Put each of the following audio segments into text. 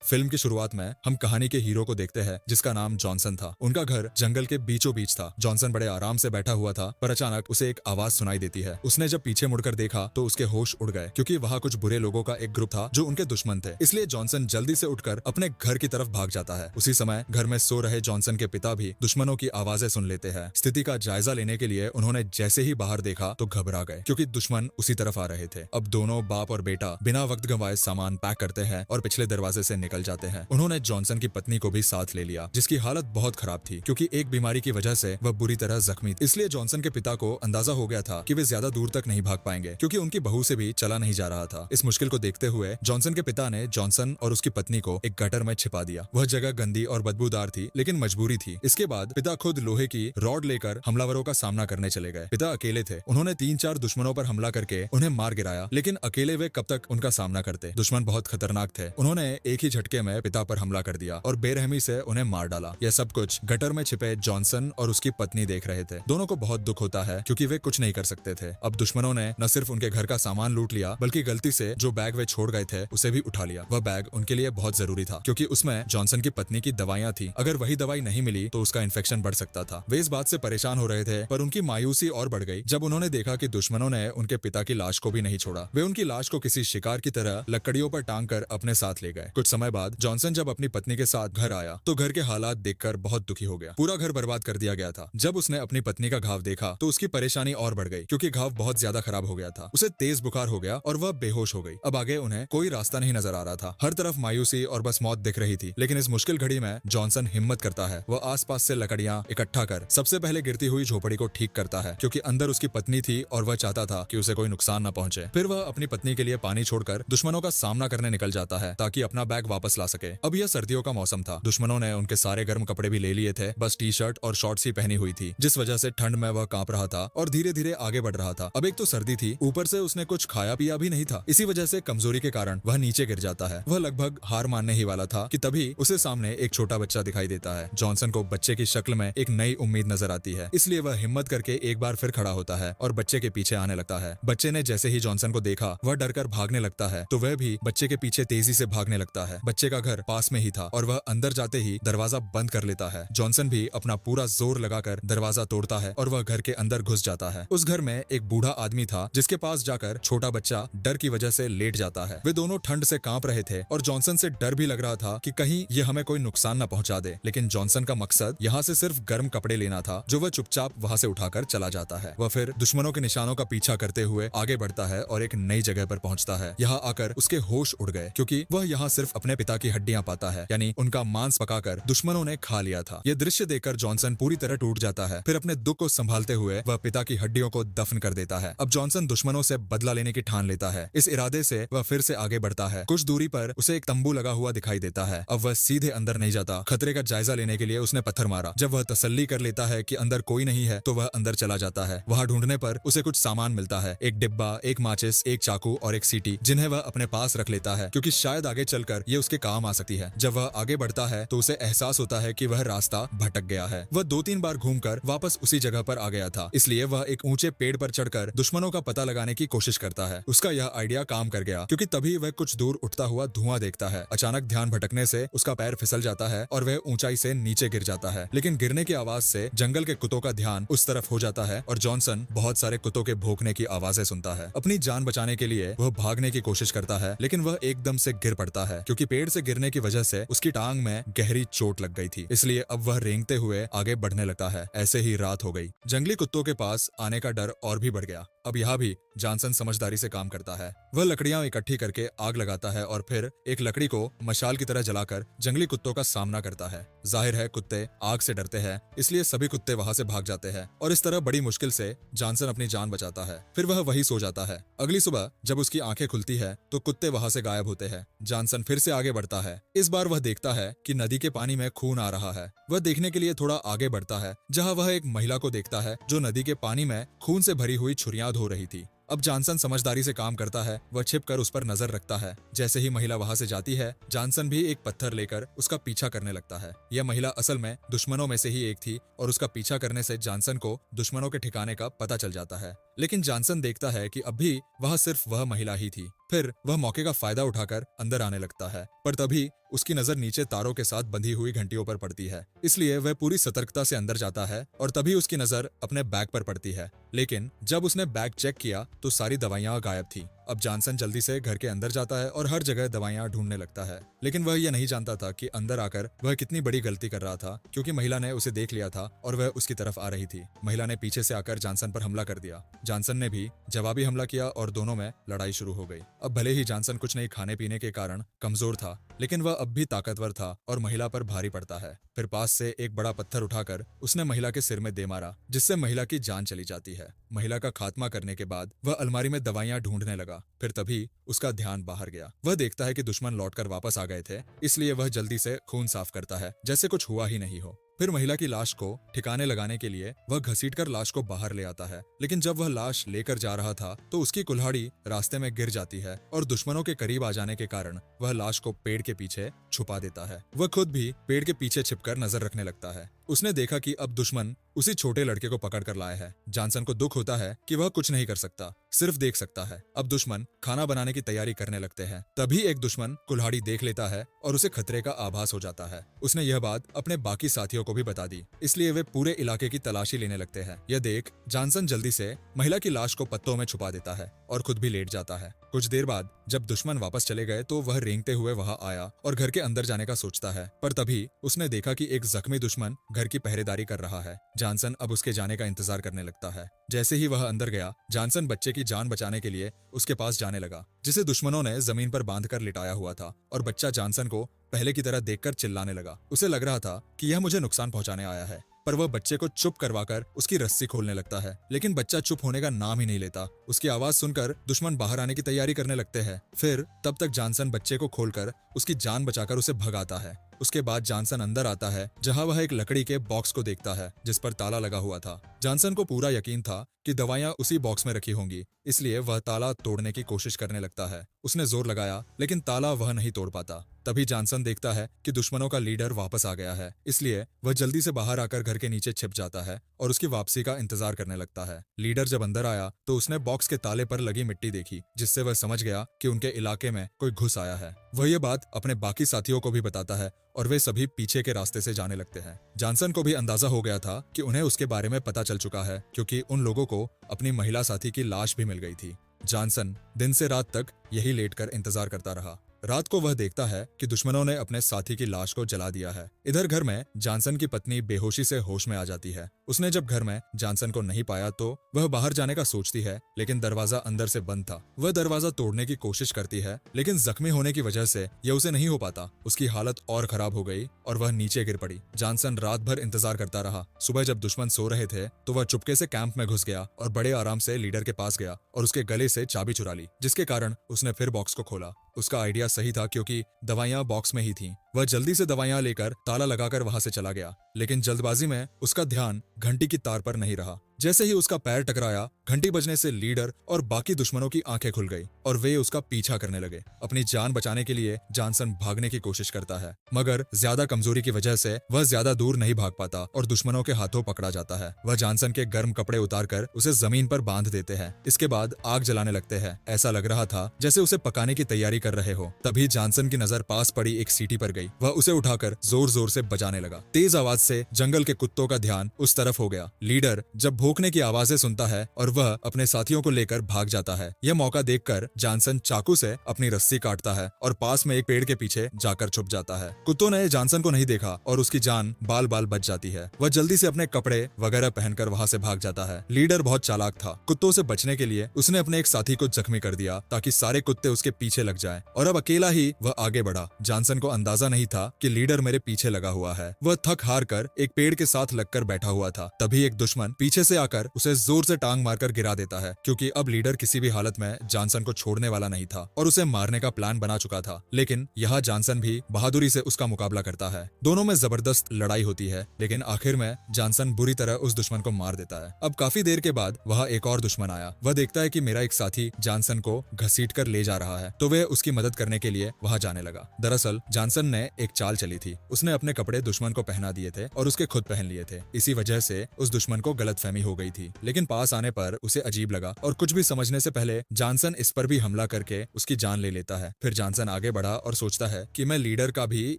Film की शुरुआत में हम कहानी के हीरो को देखते हैं जिसका नाम जॉनसन था। उनका घर जंगल के बीचों बीच था। जॉनसन बड़े आराम से बैठा हुआ था, पर अचानक उसे एक आवाज सुनाई देती है। उसने जब पीछे मुड़कर देखा तो उसके होश उड़ गए, क्योंकि वहाँ कुछ बुरे लोगों का एक ग्रुप था जो उनके दुश्मन थे। इसलिए जॉनसन जल्दी से उठकर अपने घर की तरफ भाग जाता है। उसी समय घर में सो रहे जॉनसन के पिता भी दुश्मनों की आवाजें सुन लेते हैं। स्थिति का जायजा लेने के लिए उन्होंने जैसे ही बाहर देखा तो घबरा गए, क्योंकि दुश्मन उसी तरफ आ रहे थे। अब दोनों बाप और बेटा बिना वक्त गंवाए सामान पैक करते हैं और पिछले दरवाजे से निकल जाते हैं। उन्होंने जॉनसन की पत्नी को भी साथ ले लिया, जिसकी हालत बहुत खराब थी, क्योंकि एक बीमारी की वजह से वह बुरी तरह जख्मी थी। इसलिए जॉनसन के पिता को अंदाजा हो गया था कि वे ज्यादा दूर तक नहीं भाग पाएंगे, क्योंकि उनकी बहू से भी चला नहीं जा रहा था। इस मुश्किल को देखते हुए जॉनसन के पिता ने जॉनसन और उसकी पत्नी को एक गटर में छिपा दिया। वह जगह गंदी और बदबूदार थी, लेकिन मजबूरी थी। इसके बाद पिता खुद लोहे की रॉड लेकर हमलावरों का सामना करने चले गए। पिता अकेले थे। उन्होंने 3-4 दुश्मनों पर हमला करके उन्हें मार गिराया, लेकिन अकेले वे कब तक उनका सामना करते। दुश्मन बहुत खतरनाक थे। उन्होंने एक ही झटके में पिता पर हमला कर दिया और बेरहमी से उन्हें मार डाला। यह सब कुछ गटर में छिपे जॉनसन और उसकी पत्नी देख रहे थे। दोनों को बहुत दुख होता है, क्योंकि वे कुछ नहीं कर सकते थे। अब दुश्मनों ने न सिर्फ उनके घर का सामान लूट लिया, बल्कि गलती से जो बैग वे छोड़ गए थे उसे भी उठा लिया। वह बैग उनके लिए बहुत जरूरी था, क्योंकि उसमें जॉनसन की पत्नी की दवाइयां थी। अगर वही दवाई नहीं मिली तो उसका इन्फेक्शन बढ़ सकता था। वे इस बात से परेशान हो रहे थे, पर उनकी मायूसी और बढ़ गई जब उन्होंने देखा कि दुश्मनों ने उनके पिता की लाश को भी नहीं छोड़ा। वे उनकी लाश को किसी शिकार की तरह लकड़ियों पर टांग कर अपने साथ ले गए। कुछ समय बाद जॉनसन जब अपनी पत्नी के साथ घर आया तो घर के हालात देखकर बहुत दुखी हो गया। पूरा घर बर्बाद कर दिया गया था। जब उसने अपनी पत्नी का घाव देखा तो उसकी परेशानी और बढ़ गई, क्योंकि घाव बहुत ज्यादा खराब हो गया था। उसे तेज बुखार हो गया और वह बेहोश हो गई। अब आगे उन्हें कोई रास्ता नहीं नजर आ रहा था। हर तरफ मायूसी और बस मौत दिख रही थी। लेकिन इस मुश्किल घड़ी में जॉनसन हिम्मत करता है। वह आसपास से लकड़ियां इकट्ठा कर सबसे पहले गिरती हुई झोपड़ी को ठीक करता है, क्योंकि अंदर उसकी पत्नी थी और वह चाहता था कि उसे कोई नुकसान न पहुंचे। फिर वह अपनी पत्नी के लिए पानी छोड़कर दुश्मनों का सामना करने निकल जाता है, ताकि अपना बैग वापस ला सके। अब यह सर्दियों का मौसम था। दुश्मनों ने उनके सारे गर्म कपड़े भी ले लिए थे, बस टी-शर्ट और शॉर्ट्स ही पहनी हुई थी, जिस वजह से ठंड में वह कांप रहा था और धीरे धीरे आगे बढ़ रहा था। अब एक तो सर्दी थी, ऊपर से उसने कुछ खाया पिया भी नहीं था। इसी वजह से कमजोरी के कारण वह नीचे गिर जाता है। वह लगभग हार मानने ही वाला था कि तभी उसे सामने एक छोटा बच्चा दिखाई देता है। जॉनसन को बच्चे की शक्ल में एक नई उम्मीद नजर आती है, इसलिए वह हिम्मत करके एक बार फिर खड़ा होता है और बच्चे के पीछे आने लगता है। बच्चे ने जैसे ही जॉनसन को देखा वह डरकर भागने लगता है, तो वह भी बच्चे के पीछे तेजी से भागने लगता है। बच्चे का घर पास में ही था और वह अंदर जाते ही दरवाजा बंद कर लेता है। जॉनसन भी अपना पूरा जोर लगाकर दरवाजा तोड़ता है और वह घर के अंदर घुस जाता है। उस घर में एक बूढ़ा आदमी था, जिसके पास जाकर छोटा बच्चा डर की वजह से लेट जाता है। वे दोनों ठंड से कांप रहे थे और जॉनसन से डर भी लग रहा था कि कहीं ये हमें कोई नुकसान न पहुंचा दे। लेकिन जॉनसन का मकसद यहाँ से सिर्फ गर्म कपड़े लेना था, जो वह चुपचाप वहाँ से उठाकर चला जाता है। वह फिर दुश्मनों के निशानों का पीछा करते हुए आगे बढ़ता है और एक नई जगह पर पहुंचता है। यहाँ आकर उसके होश उड़ गए, क्योंकि वह यहाँ सिर्फ अपने पिता की हड्डियां पाता है, यानी उनका मांस पकाकर दुश्मनों ने खा लिया था। यह दृश्य देखकर जॉनसन पूरी तरह टूट जाता है। फिर अपने दुख को संभालते हुए वह पिता की हड्डियों को दफन कर देता है। अब जॉनसन दुश्मनों से बदला लेने की ठान लेता है। इस इरादे से वह फिर से आगे बढ़ता है। कुछ दूरी पर उसे एक तंबू लगा हुआ दिखाई देता है। अब वह सीधे अंदर नहीं जाता। खतरे का जायजा लेने के लिए उसने पत्थर मारा। जब वह तसल्ली कर लेता है कि अंदर कोई नहीं है तो वह अंदर चला जाता है। वहां ढूंढने पर उसे कुछ सामान मिलता है, एक डिब्बा, एक माचिस, एक चाकू और एक सीटी, जिन्हें वह अपने पास रख लेता है, क्योंकि शायद आगे चलकर ये उसके काम आ सकती है। जब वह आगे बढ़ता है तो उसे एहसास होता है कि वह रास्ता भटक गया है। वह 2-3 बार घूमकर वापस उसी जगह पर आ गया था, इसलिए वह एक ऊंचे पेड़ पर चढ़कर दुश्मनों का पता लगाने की कोशिश करता है। उसका यह आइडिया काम कर गया, क्योंकि तभी वह कुछ दूर उठता हुआ धुआं देखता है। अचानक ध्यान भटकने से उसका पैर फिसल जाता है और वह ऊंचाई से नीचे गिर जाता है। लेकिन गिरने की आवाज से जंगल के कुत्तों का ध्यान उस तरफ हो जाता है और जॉनसन बहुत सारे कुत्तों के भौंकने की आवाजें सुनता है। अपनी जान बचाने के लिए वह भागने की कोशिश करता है, लेकिन वह एकदम से गिर पड़ता है, क्योंकि पेड़ से गिरने की वजह से उसकी टांग में गहरी चोट लग गई थी। इसलिए अब वह रेंगते हुए आगे बढ़ने लगता है। ऐसे ही रात हो गई। जंगली कुत्तों के पास आने का डर और भी बढ़ गया। अब यहाँ भी जॉनसन समझदारी से काम करता है। वह लकड़ियां इकट्ठी करके आग लगाता है और फिर एक लकड़ी को मशाल की तरह जलाकर जंगली कुत्तों का सामना करता है। जाहिर है कुत्ते आग से डरते हैं, इसलिए सभी कुत्ते वहां से भाग जाते हैं और इस तरह बड़ी मुश्किल से जॉनसन अपनी जान बचाता है। फिर वह वही सो जाता है। अगली सुबह जब उसकी आंखें खुलती है तो कुत्ते वहां से गायब होते हैं। जॉनसन फिर से आगे बढ़ता है। इस बार वह देखता है कि नदी के पानी में खून आ रहा है। वह देखने के लिए थोड़ा आगे बढ़ता है, जहाँ वह एक महिला को देखता है जो नदी के पानी में खून से भरी हुई छुरियां धो रही थी। अब जॉनसन समझदारी से काम करता है। वह छिपकर उस पर नजर रखता है। जैसे ही महिला वहां से जाती है, जॉनसन भी एक पत्थर लेकर उसका पीछा करने लगता है। यह महिला असल में दुश्मनों में से ही एक थी और उसका पीछा करने से जॉनसन को दुश्मनों के ठिकाने का पता चल जाता है। लेकिन जॉनसन देखता है कि अब भी वह सिर्फ वह महिला ही थी। फिर वह मौके का फायदा उठाकर अंदर आने लगता है, पर तभी उसकी नजर नीचे तारों के साथ बंधी हुई घंटियों पर पड़ती है। इसलिए वह पूरी सतर्कता से अंदर जाता है और तभी उसकी नजर अपने बैग पर पड़ती है। लेकिन जब उसने बैग चेक किया तो सारी दवाइयां गायब थी। अब जॉनसन जल्दी से घर के अंदर जाता है और हर जगह दवाइयां ढूंढने लगता है, लेकिन वह यह नहीं जानता था कि अंदर आकर वह कितनी बड़ी गलती कर रहा था, क्योंकि महिला ने उसे देख लिया था और वह उसकी तरफ आ रही थी। महिला ने पीछे से आकर जॉनसन पर हमला कर दिया। जॉनसन ने भी जवाबी हमला किया और दोनों में लड़ाई शुरू हो गई। अब भले ही जॉनसन कुछ नहीं खाने पीने के कारण कमजोर था, लेकिन वह अब भी ताकतवर था और महिला पर भारी पड़ता है। फिर पास से एक बड़ा पत्थर उठाकर उसने महिला के सिर में दे मारा, जिससे महिला की जान चली जाती है। महिला का खात्मा करने के बाद वह अलमारी में दवाइयां ढूंढने लगा। फिर तभी उसका ध्यान बाहर गया। वह देखता है कि दुश्मन लौटकर वापस आ गए थे, इसलिए वह जल्दी से खून साफ करता है जैसे कुछ हुआ ही नहीं हो। फिर महिला की लाश को ठिकाने लगाने के लिए वह घसीटकर लाश को बाहर ले आता है, लेकिन जब वह लाश लेकर जा रहा था तो उसकी कुल्हाड़ी रास्ते में गिर जाती है और दुश्मनों के करीब आ जाने के कारण वह लाश को पेड़ के पीछे छुपा देता है। वह खुद भी पेड़ के पीछे छिपकर नजर रखने लगता है। उसने देखा कि अब दुश्मन उसी छोटे लड़के को पकड़ कर लाया है। जॉनसन को दुख होता है कि वह कुछ नहीं कर सकता, सिर्फ देख सकता है। अब दुश्मन खाना बनाने की तैयारी करने लगते हैं। तभी एक दुश्मन कुल्हाड़ी देख लेता है और उसे खतरे का आभास हो जाता है। उसने यह बात अपने बाकी साथियों को भी बता दी, इसलिए वे पूरे इलाके की तलाशी लेने लगते हैं। यह देख जॉनसन जल्दी से महिला की लाश को पत्तों में छुपा देता है और खुद भी लेट जाता है। कुछ देर बाद जब दुश्मन वापस चले गए तो वह रेंगते हुए वहां आया और घर के अंदर जाने का सोचता है, पर तभी उसने देखा कि एक जख्मी दुश्मन घर की पहरेदारी कर रहा है। जॉनसन अब उसके जाने का इंतजार करने लगता है। जैसे ही वह अंदर गया, जॉनसन बच्चे की जान बचाने के लिए उसके पास जाने लगा, जिसे दुश्मनों ने जमीन पर बांधकर लिटाया हुआ था, और बच्चा जॉनसन को पहले की तरह देखकर चिल्लाने लगा। उसे लग रहा था कि यह मुझे नुकसान पहुंचाने आया है, पर वह बच्चे को चुप करवाकर उसकी रस्सी खोलने लगता है, लेकिन बच्चा चुप होने का नाम ही नहीं लेता। उसकी आवाज सुनकर दुश्मन बाहर आने की तैयारी करने लगते हैं। फिर तब तक जॉनसन बच्चे को खोलकर उसकी जान बचाकर उसे भगाता है। उसके बाद जॉनसन अंदर आता है, जहां वह एक लकड़ी के बॉक्स को देखता है जिस पर ताला लगा हुआ था। जॉनसन को पूरा यकीन था कि दवाइयां उसी बॉक्स में रखी होंगी, इसलिए वह ताला तोड़ने की कोशिश करने लगता है। उसने जोर लगाया, लेकिन ताला वह नहीं तोड़ पाता। तभी जॉनसन देखता है कि दुश्मनों का लीडर वापस आ गया है, इसलिए वह जल्दी से बाहर आकर घर के नीचे छिप जाता है और उसकी वापसी का इंतजार करने लगता है। लीडर जब अंदर आया तो उसने बॉक्स के ताले पर लगी मिट्टी देखी, जिससे वह समझ गया कि उनके इलाके में कोई घुस आया है। वह यह बात अपने बाकी साथियों को भी बताता है और वे सभी पीछे के रास्ते से जाने लगते हैं। जॉनसन को भी अंदाजा हो गया था कि उन्हें उसके बारे में पता चल चुका है, क्योंकि उन लोगों को अपनी महिला साथी की लाश भी मिल गई थी। जॉनसन दिन से रात तक यही लेटकर इंतजार करता रहा। रात को वह देखता है कि दुश्मनों ने अपने साथी की लाश को जला दिया है। इधर घर में जॉनसन की पत्नी बेहोशी से होश में आ जाती है। उसने जब घर में जॉनसन को नहीं पाया तो वह बाहर जाने का सोचती है, लेकिन दरवाजा अंदर से बंद था। वह दरवाजा तोड़ने की कोशिश करती है, लेकिन जख्मी होने की वजह से यह उसे नहीं हो पाता। उसकी हालत और खराब हो गई और वह नीचे गिर पड़ी। जॉनसन रात भर इंतजार करता रहा। सुबह जब दुश्मन सो रहे थे तो वह चुपके से कैंप में घुस गया और बड़े आराम से लीडर के पास गया और उसके गले से चाबी चुरा ली, जिसके कारण उसने फिर बॉक्स को खोला। उसका आइडिया सही था, क्योंकि दवाइयां बॉक्स में ही थीं। वह जल्दी से दवाइयां लेकर ताला लगाकर वहां से चला गया, लेकिन जल्दबाजी में उसका ध्यान घंटी की तार पर नहीं रहा। जैसे ही उसका पैर टकराया, घंटी बजने से लीडर और बाकी दुश्मनों की आंखें खुल गई और वे उसका पीछा करने लगे। अपनी जान बचाने के लिए जॉनसन भागने की कोशिश करता है, मगर ज्यादा कमजोरी की वजह से वह ज्यादा दूर नहीं भाग पाता और दुश्मनों के हाथों पकड़ा जाता है। वह जॉनसन के गर्म कपड़े उतारकर उसे जमीन पर बांध देते हैं। इसके बाद आग जलाने लगते हैं। ऐसा लग रहा था जैसे उसे पकाने की तैयारी कर रहे हो। तभी जॉनसन की नजर पास पड़ी एक सीटी पर गई। वह उसे उठाकर जोर जोर से बजाने लगा। तेज आवाज से जंगल के कुत्तों का ध्यान उस तरफ हो गया। लीडर जब भौंकने की आवाजें सुनता है और वह अपने साथियों को लेकर भाग जाता है। यह मौका देखकर जॉनसन चाकू से अपनी रस्सी काटता है और पास में एक पेड़ के पीछे जाकर छुप जाता है। कुत्तों ने जॉनसन को नहीं देखा और उसकी जान बाल बाल बच जाती है। वह जल्दी से अपने कपड़े वगैरह पहनकर वहां से भाग जाता है। लीडर बहुत चालाक था। कुत्तों से बचने के लिए उसने अपने एक साथी को जख्मी कर दिया ताकि सारे कुत्ते उसके पीछे लग जाएं, और अब अकेला ही वह आगे बढ़ा। जॉनसन को अंदाजा नहीं था कि लीडर मेरे पीछे लगा हुआ है। वह थक हार कर एक पेड़ के साथ लगकर बैठा हुआ था। तभी एक दुश्मन पीछे से आकर उसे जोर से टांग मारकर गिरा देता है, क्योंकि अब लीडर किसी भी हालत में जॉनसन को छोड़ने वाला नहीं था और उसे मारने का प्लान बना चुका था। लेकिन यहाँ जॉनसन भी बहादुरी से उसका मुकाबला करता है। दोनों में जबरदस्त लड़ाई होती है, लेकिन आखिर में जॉनसन बुरी तरह उस दुश्मन को मार देता है। अब काफी देर के बाद वहाँ एक और दुश्मन आया। वह देखता है कि मेरा एक साथी जॉनसन को घसीट कर ले जा रहा है, तो वह उसकी मदद करने के लिए वहाँ जाने लगा। दरअसल जॉनसन ने एक चाल चली थी। उसने अपने कपड़े दुश्मन को पहना दिए थे और उसके खुद पहन लिए थे। इसी वजह से उस दुश्मन को गलतफहमी हो गई थी। लेकिन पास आने पर उसे अजीब लगा और कुछ भी समझने से पहले जॉनसन इस पर भी हमला करके उसकी जान ले लेता है। फिर जॉनसन आगे बढ़ा और सोचता है कि मैं लीडर का भी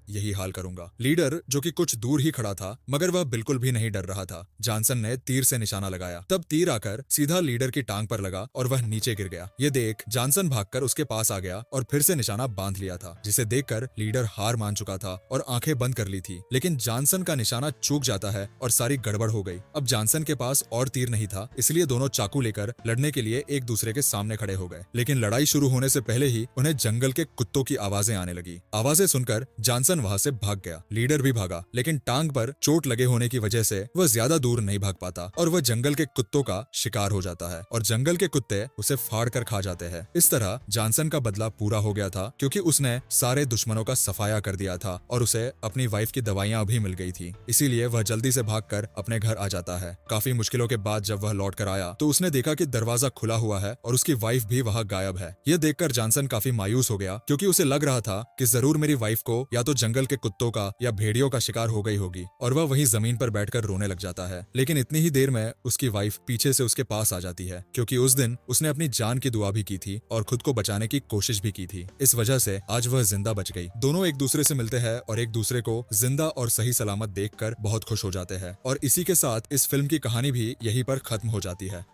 यही हाल करूंगा। लीडर जो कि कुछ दूर ही खड़ा था मगर वह बिल्कुल भी नहीं डर रहा था। जॉनसन ने तीर से निशाना लगाया, तब तीर आकर सीधा लीडर की टांग पर लगा और वह नीचे गिर गया। ये देख जॉनसन भागकर उसके पास आ गया और फिर से निशाना बांध लिया था, जिसे देखकर लीडर हार मान चुका था और आंखें बंद कर ली थी। लेकिन जॉनसन का निशाना चूक जाता है और सारी गड़बड़ हो गई। अब जॉनसन के पास और तीर नहीं था, इसलिए दोनों चाकू लेकर लड़ने के लिए एक दूसरे के सामने खड़े हो गए। लेकिन लड़ाई शुरू होने से पहले ही उन्हें जंगल के कुत्तों की आवाजें आने लगी। आवाजें सुनकर जॉनसन वहां से भाग गया। लीडर भी भागा, लेकिन टांग पर चोट लगे होने की वजह से वह ज्यादा दूर नहीं भाग पाता और वह जंगल के कुत्तों का शिकार हो जाता है और जंगल के कुत्ते उसे फाड़ कर खा जाते हैं। इस तरह जॉनसन का बदला पूरा हो गया था, क्योंकि उसने सारे दुश्मनों का सफाया कर दिया था और उसे अपनी वाइफ की दवाइयां भी मिल गई थी। इसीलिए वह जल्दी से भागकर अपने घर आ जाता है। काफी मुश्किलों के बाद जब वह लौट कर आया तो उसने देखा कि दरवाजा खुला हुआ है और उसकी वाइफ भी वहां गायब है। यह देखकर जॉनसन काफी मायूस हो गया, क्योंकि उसे लग रहा था कि जरूर मेरी वाइफ को या तो जंगल के कुत्तों का या भेड़ियों का शिकार हो गई होगी, और वह वहीं जमीन पर बैठकर रोने लग जाता है। लेकिन इतनी ही देर में उसकी वाइफ पीछे से उसके पास आ जाती है, क्योंकि उस दिन उसने अपनी जान की दुआ भी की थी और खुद को बचाने की कोशिश भी की थी। इस वजह से आज वह जिंदा बच गई। दोनों एक दूसरे से मिलते हैं और एक दूसरे को जिंदा और सही सलामत देखकर बहुत खुश हो जाते हैं। और इसी के साथ इस फिल्म की कहानी भी यहीं पर खत्म हो जाती है।